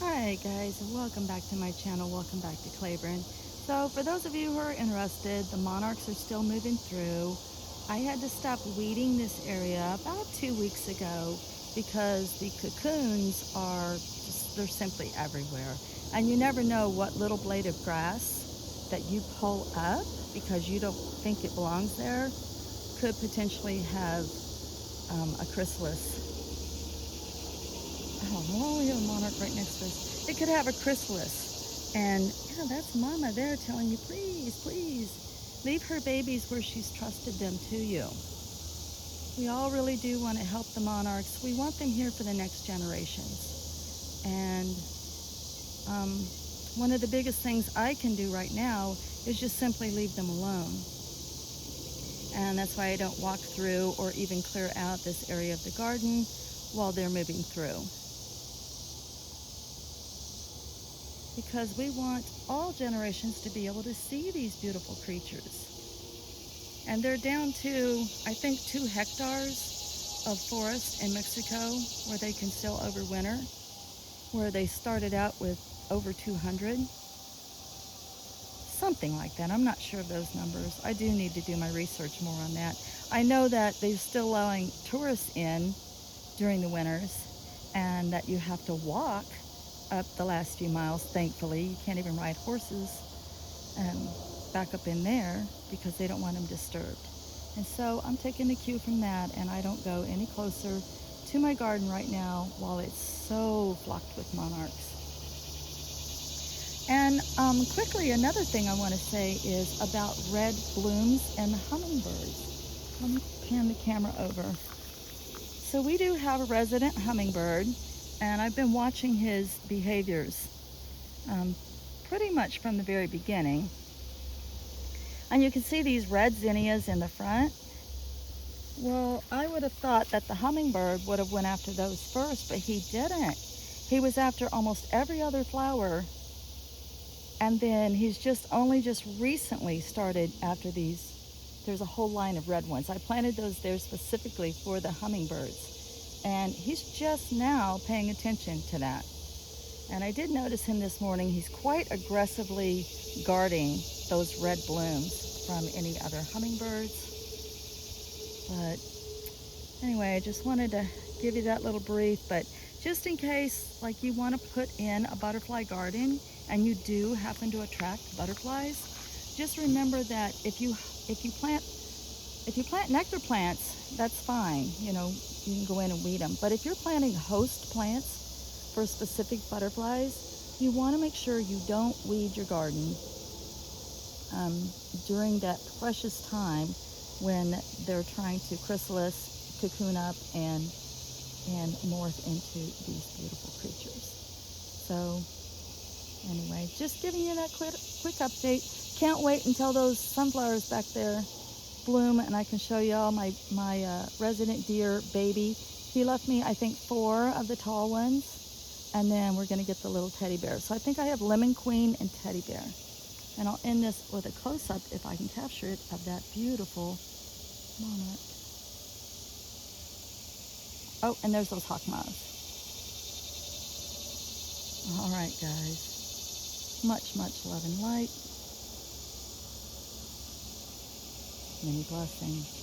Hi guys, and welcome back to my channel. Welcome back to Cleburne. So for those of you who are interested, the monarchs are still moving through. I had to stop weeding this area about 2 weeks ago because the cocoons are just, they're simply everywhere. And you never know what little blade of grass that you pull up because you don't think it belongs there could potentially have a chrysalis. Oh, we have a monarch right next to us. It could have a chrysalis. And yeah, that's Mama there telling you, please, please, leave her babies where she's trusted them to you. We all really do want to help the monarchs. We want them here for the next generations. And one of the biggest things I can do right now is just simply leave them alone. And that's why I don't walk through or even clear out this area of the garden while they're moving through. Because we want all generations to be able to see these beautiful creatures. And they're down to, I think, 2 hectares of forest in Mexico where they can still overwinter, where they started out with over 200. Something like that. I'm not sure of those numbers. I do need to do my research more on that. I know that they're still allowing tourists in during the winters and that you have to walk up the last few miles. Thankfully, you can't even ride horses back up in there because they don't want them disturbed. And so I'm taking the cue from that, and I don't go any closer to my garden right now while it's so flocked with monarchs. And quickly, another thing I want to say is about red blooms and hummingbirds. Let me pan the camera over. So we do have a resident hummingbird, and I've been watching his behaviors pretty much from the very beginning. And you can see these red zinnias in the front. Well, I would have thought that the hummingbird would have went after those first, but he didn't. He was after almost every other flower, and then he's just recently started after these. There's a whole line of red ones. I planted those there specifically for the hummingbirds. And he's just now paying attention to that. And I did notice him this morning. He's quite aggressively guarding those red blooms from any other hummingbirds. But anyway, I just wanted to give you that little brief. But just in case, like, you want to put in a butterfly garden and you do happen to attract butterflies, just remember that if you plant nectar plants, that's fine. You know, you can go in and weed them. But if you're planting host plants for specific butterflies, you want to make sure you don't weed your garden during that precious time when they're trying to chrysalis, cocoon up, and morph into these beautiful creatures. So anyway, just giving you that quick update. Can't wait until those sunflowers back there bloom and I can show y'all my resident deer baby. He left me, I think, 4 of the tall ones, and then we're going to get the little teddy bear. So I think I have lemon queen and teddy bear. And I'll end this with a close-up, if I can capture it, of that beautiful monarch. Oh, and there's those hawkmoths. All right, guys. Much, much love and light. Many blessings.